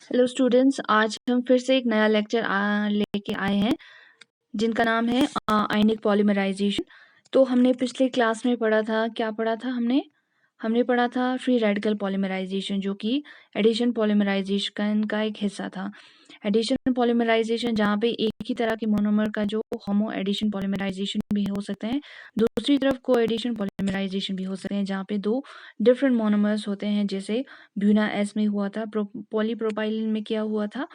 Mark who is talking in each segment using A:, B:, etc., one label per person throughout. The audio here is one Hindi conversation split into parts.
A: हेलो स्टूडेंट्स, आज हम फिर से एक नया लेक्चर लेके आए हैं जिनका नाम है आयनिक पॉलीमराइजेशन। तो हमने पिछले क्लास में पढ़ा था, क्या पढ़ा था हमने पढ़ा था फ्री रेडिकल पॉलीमराइजेशन, जो कि एडिशन पॉलीमराइजेशन का एक हिस्सा था। एडिशन पॉलीमराइजेशन जहाँ पे एक ही तरह के मोनोमर का जो होमो एडिशन पॉलीमराइजेशन भी हो सकते हैं, दूसरी तरफ को एडिशन पॉलीमराइजेशन भी हो सकते हैं जहाँ पे दो डिफरेंट मोनोमर्स होते हैं, जैसे ब्यूना एस में हुआ था, पॉलीप्रोपाइलिन में क्या हुआ था,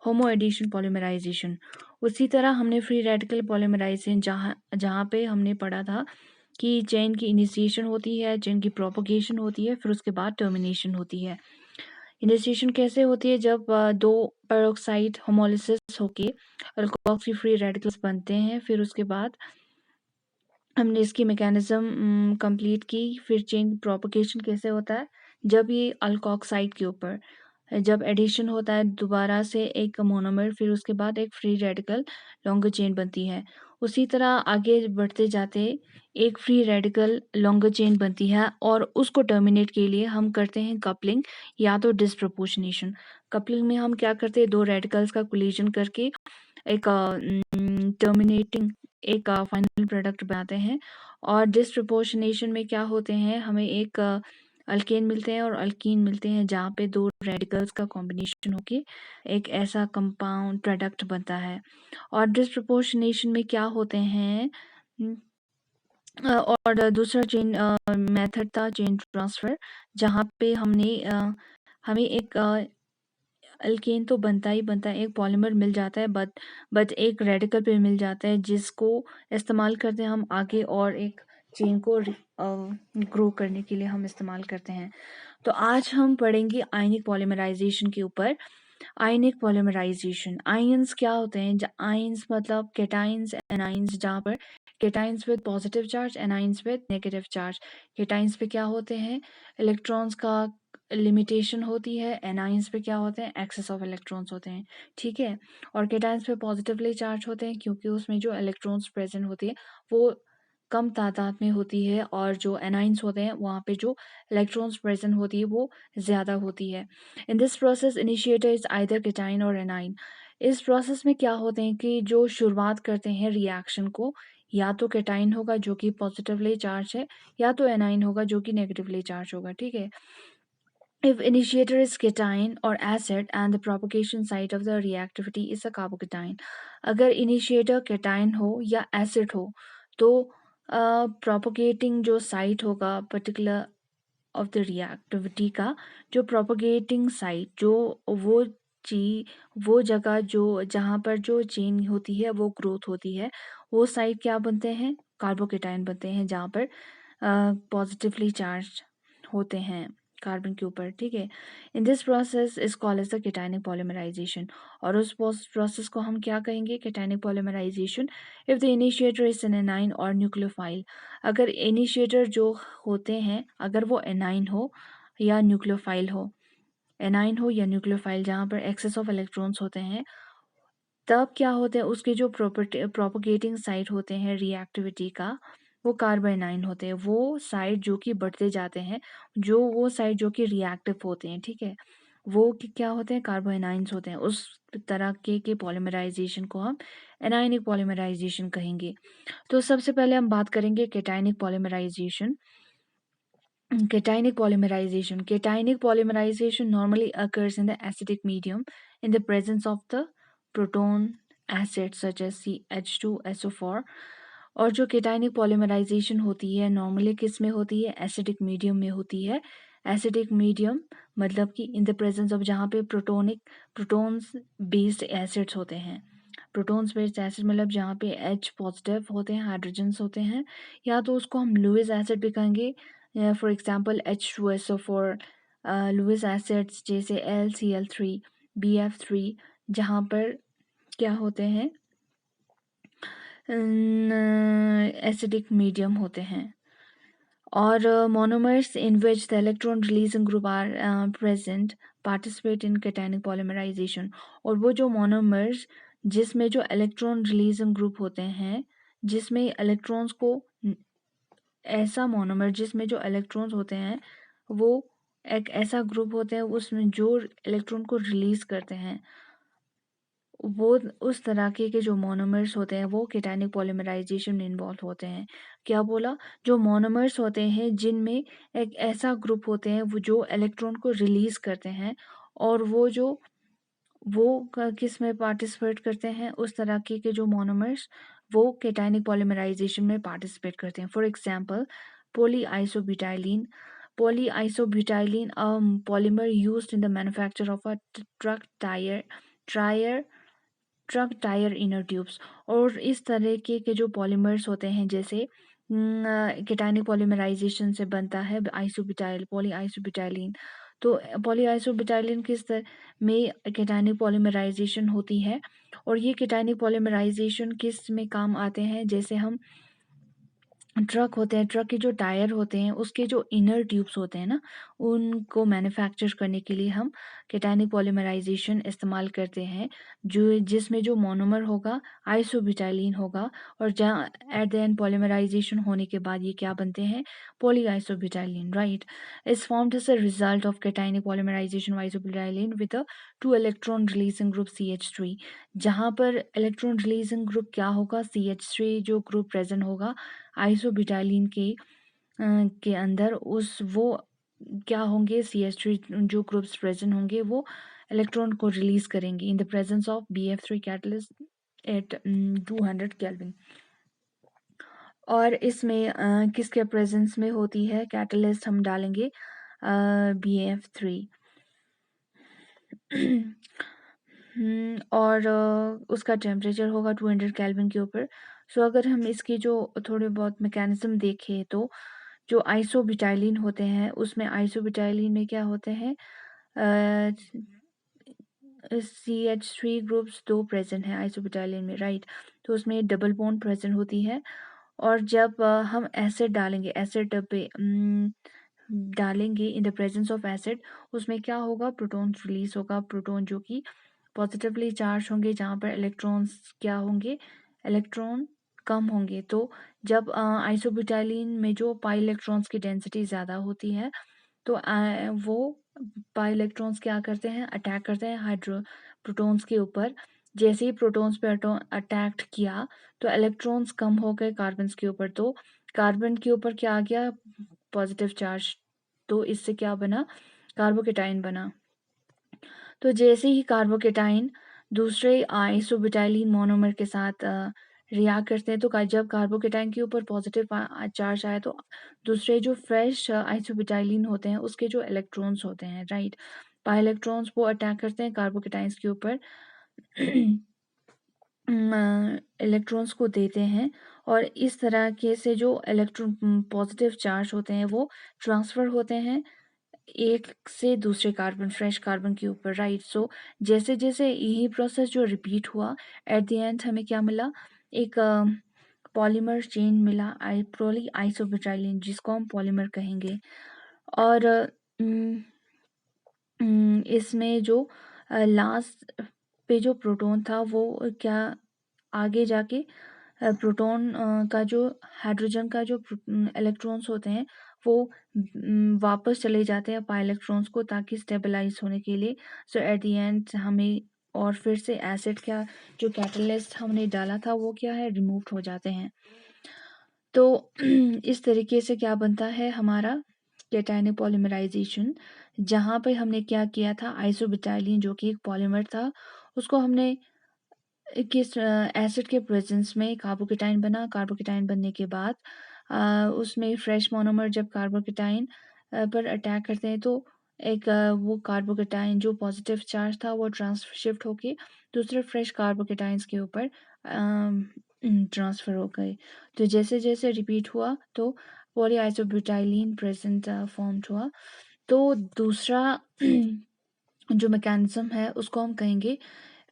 A: होमो एडिशन पॉलीमराइजेशन। उसी तरह हमने फ्री रेडिकल पॉलीमराइजेशन जहाँ पे हमने पढ़ा था कि चेन की इनिशिएशन होती है, चेन की प्रोपगेशन होती है, फिर उसके बाद टर्मिनेशन होती है। इनिशिएशन कैसे होती है? जब दो पेरोक्साइड होमोलिसिस होके अल्कोहॉक्सी फ्री रेडिकल्स बनते हैं, फिर उसके बाद हमने इसकी मैकेनिज्म कंप्लीट की। फिर चेन प्रोपगेशन कैसे होता है? जब ये अल्कोक्साइड के ऊपर जब एडिशन होता है दोबारा से एक मोनोमर, फिर उसके बाद एक फ्री रेडिकल लॉन्गर चेन बनती है। उसी तरह आगे बढ़ते जाते एक फ्री रेडिकल लॉन्गर चेन बनती है और उसको टर्मिनेट के लिए हम करते हैं कपलिंग या तो डिसप्रपोर्शनेशन। कपलिंग में हम क्या करते हैं, दो रेडिकल्स का कोलिजन करके एक टर्मिनेटिंग एक फाइनल प्रोडक्ट बनाते हैं। और डिसप्रपोर्शनेशन में क्या होते हैं, हमें एक अल्केन मिलते हैं और अल्कीन मिलते हैं जहाँ पे दो रेडिकल्स का कॉम्बिनेशन होके एक ऐसा कंपाउंड प्रोडक्ट बनता है। और डिसप्रपोर्शनेशन में क्या होते हैं और दूसरा चेन मेथड था चेन ट्रांसफर, जहाँ पे हमें एक अल्केन तो बनता ही बनता है, एक पॉलीमर मिल जाता है, बट एक रेडिकल पे मिल जाता है जिसको इस्तेमाल करते हैं हम आगे और एक चेन को ग्रो करने के लिए हम इस्तेमाल करते हैं। तो आज हम पढ़ेंगे आयनिक पॉलीमराइजेशन के ऊपर। आयनिक पॉलीमराइजेशन, आयंस क्या होते हैं? आयंस मतलब केटाइंस एनाइंस, जहाँ पर cations with positive charge, anions with negative charge. Cations पे क्या होते हैं, इलेक्ट्रॉन्स का लिमिटेशन होती है, एनाइंस पे क्या होते हैं, एक्सेस ऑफ इलेक्ट्रॉन्स होते हैं, ठीक है। और केटाइंस पे पॉजिटिवली चार्ज होते हैं क्योंकि उसमें जो इलेक्ट्रॉन्स प्रेजेंट होती है वो कम तादाद में होती है, और जो एनाइंस होते हैं वहाँ पे जो इलेक्ट्रॉन्स प्रेजेंट होती है वो ज़्यादा होती है। In this process initiator is either cation और एनाइन। इस प्रोसेस में क्या होते हैं कि जो शुरुआत करते हैं रिएक्शन को, या तो केटाइन होगा जो कि पॉजिटिवली चार्ज है, या तो एनाइन होगा जो कि नेगेटिवली चार्ज होगा, ठीक है। If initiator is cation or acid and the propagation site of the reactivity is a carbocation, अगर initiator cation हो या acid हो तो propagating जो site होगा particular of the reactivity का, जो propagating site जो वो जगह जो जहाँ पर जो चेन होती है वो ग्रोथ होती है, वो साइट क्या बनते हैं, कार्बोकेटाइन बनते हैं, जहाँ पर पॉजिटिवली चार्ज होते हैं कार्बन के ऊपर, ठीक है। In this process is called as the cationic polymerization. और उस प्रोसेस को हम क्या कहेंगे, cationic polymerization. If the initiator is an anion और न्यूक्लियोफाइल, अगर इनिशिएटर जो होते हैं अगर वो एनाइन हो या न्यूक्लियोफाइल हो, एनाइन हो या न्यूक्लियोफाइल जहाँ पर एक्सेस ऑफ इलेक्ट्रॉन्स होते हैं, तब क्या होते हैं उसके जो प्रोपोगेटिंग साइट होते हैं रिएक्टिविटी का, वो कार्बोनाइन होते हैं। वो साइट जो कि बढ़ते जाते हैं, वो साइट जो कि रिएक्टिव होते हैं, ठीक है, वो क्या होते हैं, कार्बोनाइंस होते हैं। उस तरह के पॉलीमराइजेशन को हम एनायनिक पॉलीमराइजेशन कहेंगे। तो सबसे पहले हम बात करेंगे cationic polymerization. Cationic polymerization normally occurs in the acidic medium in the presence of the proton acids such as CH2SO4। और जो केटाइनिक पॉलीमराइजेशन होती है नॉर्मली किस में होती है, एसिडिक मीडियम में होती है। एसिडिक मीडियम मतलब कि इन द प्रेजेंस ऑफ जहाँ पे प्रोटोन्स बेस्ड एसिड्स होते हैं। प्रोटोन्स बेस्ड एसिड मतलब जहाँ पे H पॉजिटिव होते हैं, हाइड्रोजन्स होते हैं, या तो उसको हम लुईस एसिड भी कहेंगे। For example H2SO4, Lewis acids जैसे LCl3, BF3, जहाँ पर क्या होते हैं, एसिडिक मीडियम होते हैं। और monomers in which the electron releasing group are present participate in cationic polymerization. और वो जो मोनोमर्स जिसमें जो इलेक्ट्रॉन रिलीजिंग ग्रुप होते हैं, जिसमें इलेक्ट्रॉन्स को, ऐसा मोनोमर जिसमें जो इलेक्ट्रॉन्स होते हैं वो एक ऐसा ग्रुप होता है उसमें जो इलेक्ट्रॉन को रिलीज़ करते हैं, वो उस तरह के जो मोनोमर्स होते हैं वो केटायनिक पॉलीमराइज़ेशन में इन्वॉल्व होते हैं। क्या बोला? जो मोनोमर्स होते हैं जिनमें एक ऐसा ग्रुप होते हैं वो जो इलेक्ट्रॉन को रिलीज़ करते हैं, और वो किस में पार्टिसिपेट करते हैं, उस तरह के जो मोनोमर्स वो केटायनिक पॉलीमराइज़ेशन में पार्टिसिपेट करते हैं। For example polyisobutylene. Polyisobutylene polymer used in the manufacture of a tyre truck tyre inner tubes. और इस तरह के जो पॉलीमर्स होते हैं जैसे केटायनिक पॉलीमराइजेशन से बनता है आइसोब्यूटाइल पॉलीआइसोब्यूटाइलिन। तो पॉलीआइसोब्यूटाइलिन किस तरह में केटायनिक पॉलीमराइजेशन होती है, और ये केटायनिक पॉलीमराइजेशन किस में काम आते हैं, जैसे हम ट्रक होते हैं, ट्रक के जो टायर होते हैं उसके जो इनर ट्यूब्स होते हैं ना, उनको मैन्युफैक्चर करने के लिए हम केटायनिक पॉलीमराइजेशन इस्तेमाल करते हैं, जो जिसमें जो मोनोमर होगा आइसोब्यूटाइलिन होगा, और जहाँ एट द एंड पॉलीमराइजेशन होने के बाद ये क्या बनते हैं, polyisobutylene, right. Is formed as a result of cationic polymerisation of isobutylene with a 2 electron releasing group CH3। जहाँ पर इलेक्ट्रॉन रिलीजिंग ग्रुप क्या होगा, CH3 जो ग्रुप प्रेजेंट होगा आइसोब्यूटाइलिन के अंदर, उस वो क्या होंगे, CH3 जो ग्रुप्स प्रेजेंट होंगे वो इलेक्ट्रॉन को रिलीज करेंगे in the presence of BF3 catalyst at 200 kelvin. और इसमें किसके प्रेजेंस में होती है कैटलिस्ट, हम डालेंगे BF3। और उसका टेम्परेचर होगा 200 केल्विन के ऊपर। सो अगर हम इसकी जो थोड़े बहुत मैकेनिज्म देखें तो जो आइसोब्यूटाइलिन होते हैं उसमें आइसोब्यूटाइलिन में क्या होते हैं, CH3 ग्रुप्स 2 प्रेजेंट हैं आइसोब्यूटाइलिन में, राइट। तो उसमें डबल बॉन्ड प्रेजेंट होती है, और जब हम एसिड डालेंगे, एसिड पे डालेंगे इन द प्रेजेंस ऑफ एसिड, उसमें क्या होगा, प्रोटॉन रिलीज होगा, प्रोटॉन जो कि पॉजिटिवली चार्ज होंगे, जहाँ पर इलेक्ट्रॉन्स क्या होंगे, इलेक्ट्रॉन कम होंगे। तो जब आइसोब्यूटाइलिन में जो पाई इलेक्ट्रॉन्स की डेंसिटी ज़्यादा होती है, तो वो पाई इलेक्ट्रॉन्स क्या करते हैं, अटैक करते हैं हाइड्रो प्रोटॉन्स के ऊपर। जैसे ही प्रोटॉन्स पे अटैक किया तो इलेक्ट्रॉन्स कम हो गए कार्बन के ऊपर, तो कार्बन के ऊपर क्या आ गया, पॉजिटिव चार्ज। तो इससे क्या बना, कार्बोकेटाइन बना। तो जैसे ही कार्बोकेटाइन दूसरे आइसोब्यूटाइलिन मोनोमर के साथ रिएक्ट करते हैं, तो जब कार्बोकेटाइन के ऊपर पॉजिटिव चार्ज आया तो दूसरे जो फ्रेश आइसोब्यूटाइलिन होते हैं उसके जो इलेक्ट्रॉन्स होते हैं, राइट, पाई इलेक्ट्रॉन्स वो अटैक करते हैं कार्बोकेटाइन्स के ऊपर, इलेक्ट्रॉन्स को देते हैं, और इस तरह के से जो इलेक्ट्रॉन पॉजिटिव चार्ज होते हैं वो ट्रांसफ़र होते हैं एक से दूसरे कार्बन, फ्रेश कार्बन के ऊपर, राइट। सो जैसे जैसे यही प्रोसेस जो रिपीट हुआ, एट द एंड हमें क्या मिला, एक पॉलीमर चेन मिला, पॉली आइसोब्यूटाइलिन, जिसको हम पॉलीमर कहेंगे। और इसमें जो लास्ट पे जो प्रोटॉन था वो क्या आगे जाके प्रोटॉन का जो हाइड्रोजन का जो इलेक्ट्रॉन्स होते हैं वो वापस चले जाते हैं पाई इलेक्ट्रॉन्स को, ताकि स्टेबलाइज होने के लिए। सो एट द एंड हमें और फिर से एसिड का जो कैटलिस्ट हमने डाला था वो क्या है, रिमूव हो जाते हैं। तो इस तरीके से क्या बनता है हमारा केटायनिक पॉलीमराइजेशन, जहाँ पे हमने क्या किया था, आइसोब्यूटाइलिन जो कि एक पॉलीमर था उसको हमने किस एसिड के प्रेजेंस में कार्बोकेटाइन बना, कार्बोकेटाइन बनने के बाद उसमें फ्रेश मोनोमर जब कार्बोकेटाइन पर अटैक करते हैं तो एक वो कार्बोकेटाइन जो पॉजिटिव चार्ज था वो शिफ्ट होके दूसरे फ्रेश कार्बोकेटाइंस के ऊपर ट्रांसफ़र हो गए। तो जैसे जैसे रिपीट हुआ तो पॉलीआइसोब्यूटाइलिन प्रेजेंट फॉर्म्ड हुआ। तो दूसरा जो मैकेनिज्म है उसको हम कहेंगे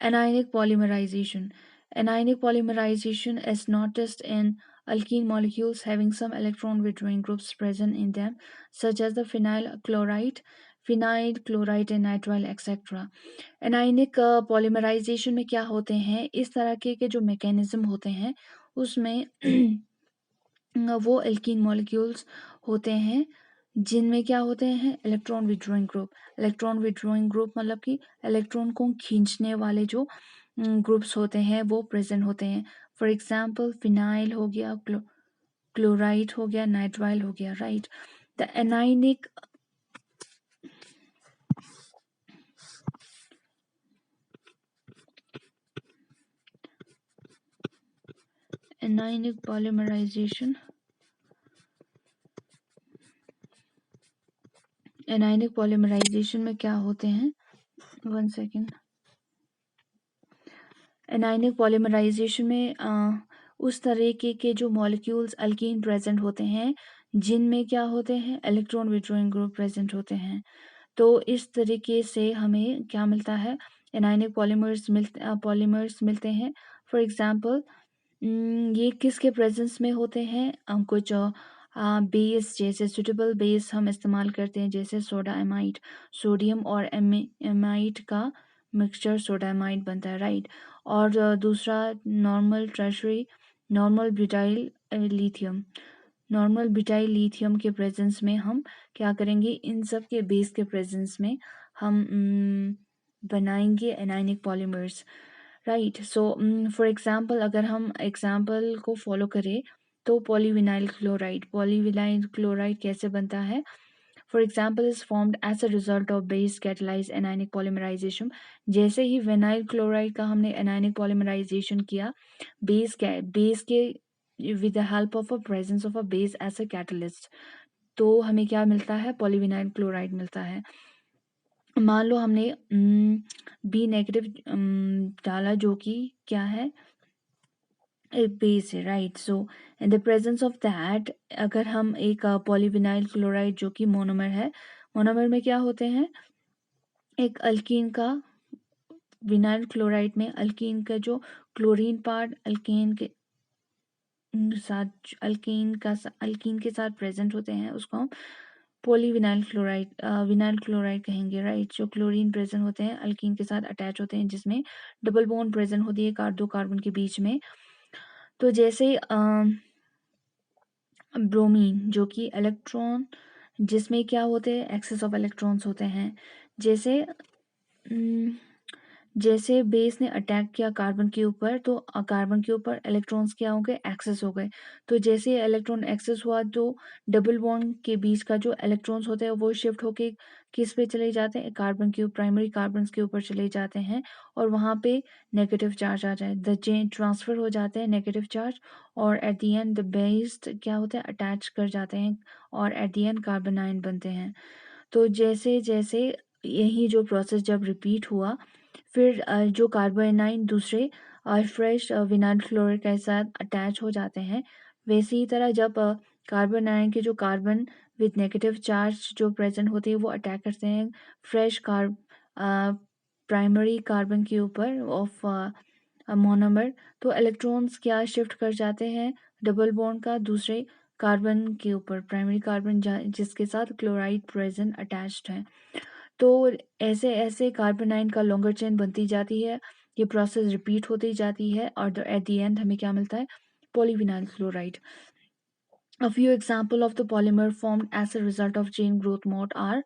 A: anionic polymerization. Anionic polymerization is noticed in alkene molecules having some electron withdrawing groups present in them, such as the phenyl chloride and nitrile, etc. Anionic polymerization में क्या होते हैं, इस तरह के जो मैकेनिज्म होते हैं उसमें वो एल्कीन मॉलिक्यूल्स होते हैं जिनमें क्या होते हैं electron withdrawing group. Electron withdrawing group मतलब कि इलेक्ट्रॉन को खींचने वाले जो ग्रुप्स होते हैं वो प्रेजेंट होते हैं। फॉर एग्जांपल फिनाइल हो गया, क्लोराइड हो गया, नाइट्राइल हो गया, right. The anionic polymerization, anionic polymerization में क्या होते हैं, 1 सेकेंड। एनाइनिक पॉलीमराइजेशन में उस तरीके के जो मॉलिक्यूल्स अल्कीन प्रेजेंट होते हैं जिनमें क्या होते हैं इलेक्ट्रॉन विड्रॉइंग ग्रुप प्रेजेंट होते हैं। तो इस तरीके से हमें क्या मिलता है, एनाइनिक पॉलीमर्स मिलते हैं। फॉर एग्जांपल ये किसके प्रेजेंस में होते हैं, कुछ बेस जैसे सुटेबल बेस हम इस्तेमाल करते हैं जैसे सोडा एमाइड, सोडियम और एमाइड का मिक्सचर सोडा एमाइड बनता है, राइट। और दूसरा normal tertiary, normal butyl lithium, normal butyl lithium के प्रेजेंस में हम क्या करेंगे, इन सब के बेस के प्रेजेंस में हम बनाएंगे anionic polymers, right. So for example अगर हम एग्जांपल को फॉलो करें तो पॉलीविनाइल क्लोराइड कैसे बनता है, for example is formed as a result of base catalyse anionic polymerization. जैसे ही विनाइल क्लोराइड का हमने एनाइनिक पॉलीमराइजेशन किया बेस के with the help of a presence of a base as a catalyst, तो हमें क्या मिलता है, पॉलीविनाइल क्लोराइड मिलता है। मान लो हमने बी नेगेटिव डाला जो कि क्या है, एक बेस है, right. So in the presence of that अगर हम एक पॉलीविनाइल क्लोराइड जो कि मोनोमर है, मोनोमर में क्या होते हैं, एक अल्कीन का, विनाइल क्लोराइड में अल्कीन का जो क्लोरीन पार्ट अल्कीन के साथ प्रेजेंट होते हैं उसको हम विनाइल क्लोराइड कहेंगे, राइट। जो क्लोरीन प्रेजेंट होते हैं अल्कीन के साथ अटैच होते हैं जिसमें डबल बॉन्ड प्रेजेंट होती है दो कार्बन के बीच में। तो जैसे ब्रोमीन जो कि इलेक्ट्रॉन, जिसमें क्या होते हैं एक्सेस ऑफ इलेक्ट्रॉन्स होते हैं, जैसे अम, जैसे बेस ने अटैक किया कार्बन के ऊपर तो कार्बन के ऊपर इलेक्ट्रॉन्स क्या हो गए, एक्सेस हो गए। तो जैसे इलेक्ट्रॉन एक्सेस हुआ तो डबल बॉन्ड के बीच का जो इलेक्ट्रॉन्स होते हैं वो शिफ्ट होके किस पे चले जाते हैं, कार्बन के प्राइमरी कार्बन के ऊपर चले जाते हैं और वहाँ पे नेगेटिव चार्ज आ जाए, द चेन ट्रांसफर हो जाते हैं नेगेटिव चार्ज, और at the end the base क्या होता है अटैच कर जाते हैं और at the end carbon ion बनते हैं। तो जैसे जैसे यही जो प्रोसेस जब रिपीट हुआ फिर जो कार्बोनाइन दूसरे फ्रेश विनाइल क्लोराइड के साथ अटैच हो जाते हैं, वैसे ही तरह जब कार्बोनाइन के जो कार्बन विद नेगेटिव चार्ज जो प्रेजेंट होते हैं वो अटैक करते हैं फ्रेश प्राइमरी कार्बन के ऊपर ऑफ मोनोमर, तो इलेक्ट्रॉन्स क्या शिफ्ट कर जाते हैं डबल बॉन्ड का दूसरे कार्बन के ऊपर, प्राइमरी कार्बन जिसके साथ क्लोराइड प्रेजेंट अटैच्ड है। तो ऐसे ऐसे कार्बोनाइन का लॉन्गर चेन बनती जाती है, ये प्रोसेस रिपीट होती जाती है और एट द एंड हमें क्या मिलता है, polyvinyl chloride. A few example of the polymer formed as a result of chain growth mode are,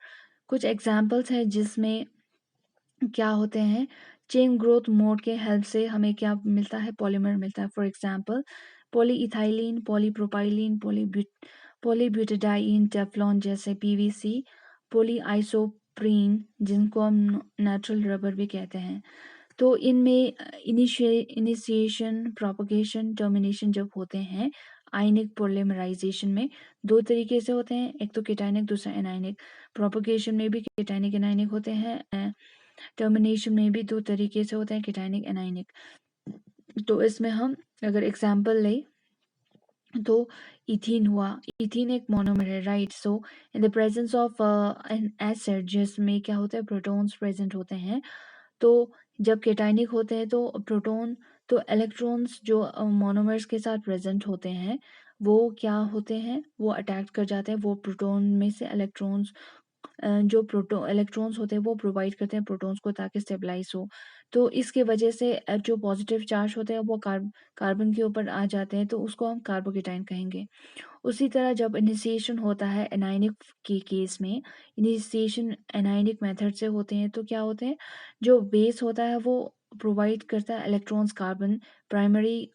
A: कुछ एग्जाम्पल्स हैं जिसमें क्या होते हैं, चेन ग्रोथ मोड के हेल्प से हमें क्या मिलता है, पॉलीमर मिलता है। For example polyethylene, polypropylene, polybutadiene, Teflon जैसे पीवीसी, पॉलीआइसोप्रीन जिनको हम नेचुरल रबर भी कहते हैं। तो इनमें इनिशिएशन, प्रोपगेशन, टर्मिनेशन जब होते हैं आयनिक पॉलीमराइजेशन में दो तरीके से होते हैं, एक तो केटाइनिक दूसरा एनाइनिक। प्रोपगेशन में भी केटाइनिक एनाइनिक होते हैं, टर्मिनेशन में भी दो तरीके से होते हैं, केटाइनिक एनाइनिक। तो इसमें हम अगर एग्जांपल लें तो इथीन हुआ, इथीन एक मोनोमर है, right. So in the presence of N acid जिसमें क्या होता है प्रोटॉन्स प्रेजेंट होते हैं, तो जब केटाइनिक होते हैं तो प्रोटॉन, तो इलेक्ट्रॉन्स जो मोनोमर्स के साथ प्रेजेंट होते हैं वो क्या होते हैं, वो अटैक कर जाते हैं, वो प्रोटॉन में से इलेक्ट्रॉन्स जो इलेक्ट्रॉन्स होते हैं वो प्रोवाइड करते हैं प्रोटॉन्स को ताकि स्टेबलाइज हो। तो इसके वजह से जो पॉजिटिव चार्ज होते हैं वो कार्बन के ऊपर आ जाते हैं, तो उसको हम कार्बोकेटाइन कहेंगे। उसी तरह जब इनिशिएशन होता है एनायनिक के केस में, इनिशिएशन एनायनिक मेथड से होते हैं, तो क्या होते हैं, जो बेस होता है वो प्रोवाइड करता है इलेक्ट्रॉन्स कार्बन प्राइमरी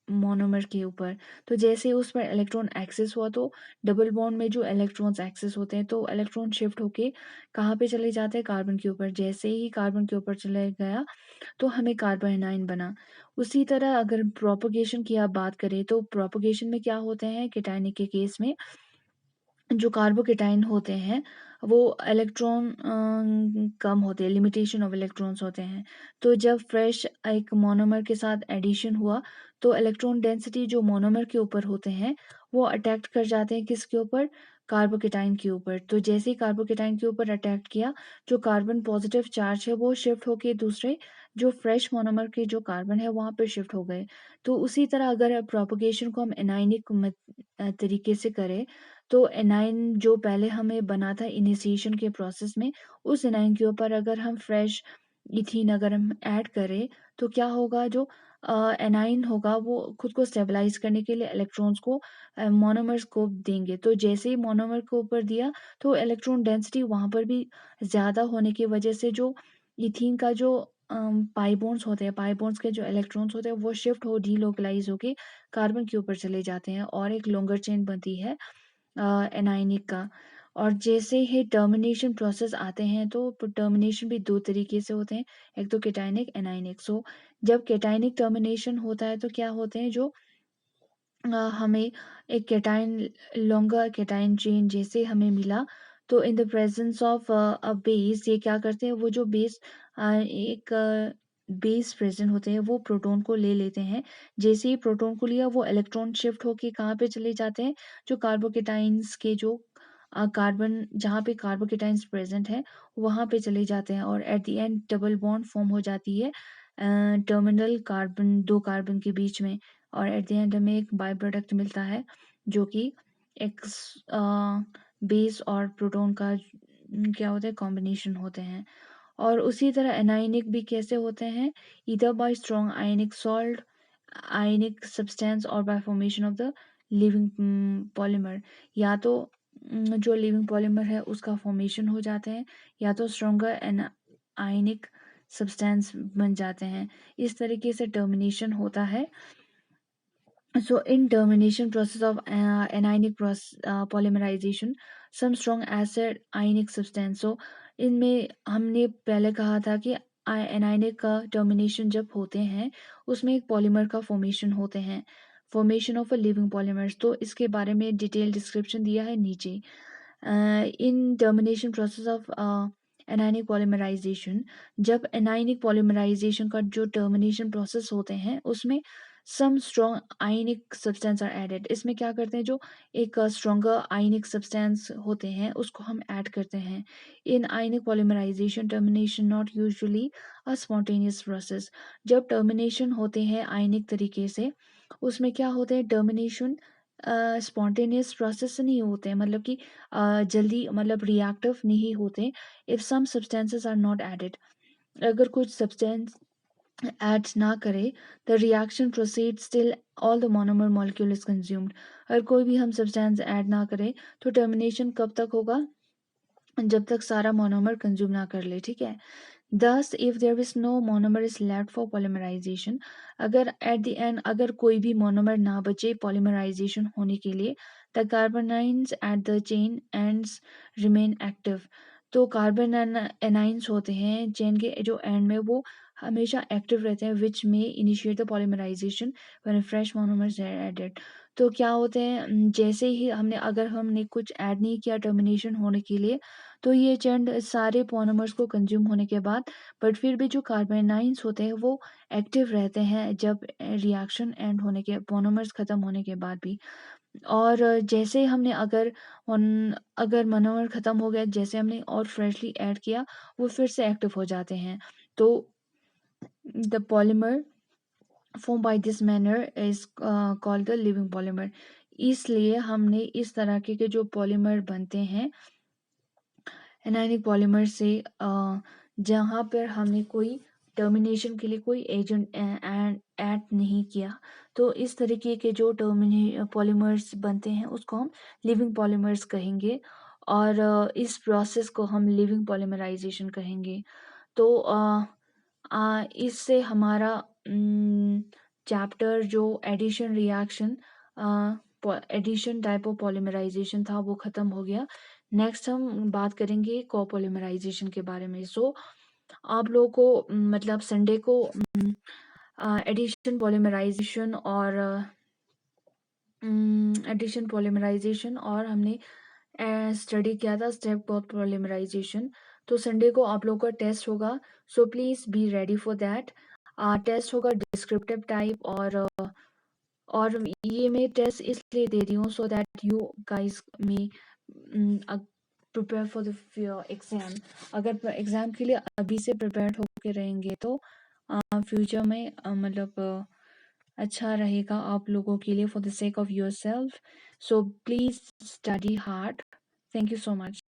A: मोनोमर के ऊपर। तो जैसे उस पर इलेक्ट्रॉन एक्सेस हुआ तो डबल बॉन्ड में जो इलेक्ट्रॉन्स एक्सेस होते हैं तो इलेक्ट्रॉन शिफ्ट होके कहाँ पे चले जाते हैं, कार्बन के ऊपर। जैसे ही कार्बन के ऊपर चले गया तो हमें कार्बोनाइन बना। उसी तरह अगर प्रोपगेशन की आप बात करें तो प्रोपगेशन में क्या होते हैं, केटायनिक के केस में जो कार्बोकेटाइन होते हैं वो इलेक्ट्रॉन कम होते हैं, लिमिटेशन ऑफ इलेक्ट्रॉन्स होते हैं। तो जब फ्रेश एक मोनोमर के साथ एडिशन हुआ तो इलेक्ट्रॉन डेंसिटी जो मोनोमर के ऊपर होते हैं वो अटैक्ट कर जाते हैं किसके ऊपर, कार्बोकेटाइन के ऊपर। तो जैसे ही कार्बोकेटाइन के ऊपर अटैक्ट किया, जो कार्बन पॉजिटिव चार्ज है वो शिफ्ट होके दूसरे जो फ्रेश मोनोमर के जो कार्बन है वहाँ पे शिफ्ट हो गए। तो उसी तरह अगर प्रोपगेशन को हम एनाइनिक तरीके से करें तो एनाइन जो पहले हमें बना था इनिशिएशन के प्रोसेस में, उस एनाइन के ऊपर अगर हम फ्रेश इथीन अगर हम ऐड करें तो क्या होगा, जो एनाइन होगा वो खुद को स्टेबलाइज करने के लिए इलेक्ट्रॉन्स को मोनोमर्स को देंगे। तो जैसे ही मोनोमर को ऊपर दिया तो इलेक्ट्रॉन डेंसिटी वहाँ पर भी ज़्यादा होने की वजह से जो इथीन का जो पाई बॉन्ड्स होते हैं, पाई बॉन्ड्स के जो इलेक्ट्रॉन्स होते हैं वो शिफ्ट हो डीलोकलाइज होके कार्बन के ऊपर चले जाते हैं और एक लॉन्गर चेन बनती है एनायनिक का। और जैसे ही टर्मिनेशन प्रोसेस आते हैं तो टर्मिनेशन भी दो तरीके से होते हैं, एक तो केटायनिक एनायनिक। सो जब केटायनिक टर्मिनेशन होता है तो क्या होते हैं, जो हमें एक केटायन लॉन्गर केटायन चेन जैसे हमें मिला तो इन the presence of a base ये क्या करते हैं, वो जो बेस एक बेस प्रेजेंट होते हैं वो प्रोटॉन को ले लेते हैं। जैसे ही प्रोटॉन को लिया वो इलेक्ट्रॉन शिफ्ट होके कहाँ पे चले जाते हैं, जो कार्बोकेटाइंस के जो कार्बन जहाँ पे कार्बोकेटाइंस प्रेजेंट है वहाँ पे चले जाते हैं और at the end double bond form हो जाती है टर्मिनल कार्बन, दो कार्बन के बीच में। और एट द एंड हमें एक बाय प्रोडक्ट मिलता है जो कि एक बेस और प्रोटॉन का क्या होता है, कॉम्बिनेशन होते हैं। और उसी तरह एनायनिक भी कैसे होते हैं, either by strong ionic salt, ionic substance और by formation of the living polymer. या तो जो लिविंग पॉलीमर है उसका फॉर्मेशन हो जाते हैं या तो स्ट्रॉन्गर एन आयनिक सब्सटेंस बन जाते हैं। इस तरीके से टर्मिनेशन होता है। So in termination process of anionic polymerization, some strong acid ionic substance. So इनमें हमने पहले कहा था कि एनायनिक का टर्मिनेशन जब होते हैं उसमें एक पॉलीमर का फॉर्मेशन होते हैं, formation of a living polymers. तो इसके बारे में डिटेल डिस्क्रिप्शन दिया है नीचे। In termination process of anionic polymerisation, जब एनायनिक पॉलीमराइजेशन का जो टर्मिनेशन प्रोसेस होते हैं उसमें some strong ionic substance are added. इसमें क्या करते हैं, जो एक स्ट्रॉन्गर आयनिक सब्सटेंस होते हैं उसको हम ऐड करते हैं। In ionic polymerisation termination not usually a spontaneous process. जब टर्मिनेशन होते हैं आयनिक तरीके से उसमें क्या होते हैं, टर्मिनेशन स्पॉन्टेनियस प्रोसेस से नहीं होते हैं, मतलब कि जल्दी, मतलब रिएक्टिव नहीं होते। If some substances are not added, अगर कुछ सब्सटेंस ऐड ना करे, the reaction proceed still all the monomer molecule is consumed. अगर कोई भी हम सब्सटेंस ऐड ना करें तो टर्मिनेशन कब तक होगा, जब तक सारा मोनोमर कंज्यूम ना कर ले, ठीक है। Thus, if there is no monomer is left for polymerization, अगर at the end अगर कोई भी monomer ना बचे polymerization होने के लिए, the carbanions at the chain ends remain active। तो कार्बन एनाइंस होते हैं चेन के जो एंड में वो हमेशा एक्टिव रहते हैं, विच में initiate the polymerization when fresh monomers are added. तो क्या होते हैं, जैसे ही अगर हमने कुछ ऐड नहीं किया टर्मिनेशन होने के लिए तो ये चेन सारे मोनोमर्स को कंज्यूम होने के बाद, बट फिर भी जो कार्बोनाइंस होते हैं वो एक्टिव रहते हैं जब रिएक्शन एंड होने के, मोनोमर्स खत्म होने के बाद भी। और जैसे हमने अगर मोनोमर खत्म हो गया, जैसे हमने और फ्रेशली ऐड किया वो फिर से एक्टिव हो जाते हैं। तो the polymer formed by this manner is called the living polymer। इसलिए हमने इस तरह के जो पॉलीमर बनते हैं एनायनिक पॉलीमर से, जहाँ पर हमने कोई टर्मिनेशन के लिए कोई एजेंट ऐड नहीं किया, तो इस तरीके के जो पॉलीमर्स बनते हैं उसको हम लिविंग पॉलीमर्स कहेंगे, और इस प्रोसेस को हम लिविंग पॉलीमराइजेशन कहेंगे। तो इससे हमारा चैप्टर जो addition reaction, addition type of polymerization था वो ख़त्म हो गया। नेक्स्ट हम बात करेंगे कोपॉलीमराइजेशन के बारे में। सो आप लोगों को मतलब संडे को एडिशन पॉलीमराइजेशन और हमने स्टडी किया था स्टेप पॉलीमराइजेशन। तो संडे को आप लोगों का टेस्ट होगा, so please be ready for that. Test होगा डिस्क्रिप्टिव टाइप, और ये मैं टेस्ट इसलिए दे रही हूँ so that you guys may prepare for the exam. अगर एग्ज़ाम के लिए अभी से प्रिपेयर होके रहेंगे तो फ्यूचर में मतलब अच्छा रहेगा आप लोगों के लिए, for the sake of your self. So please study hard. Thank you so much.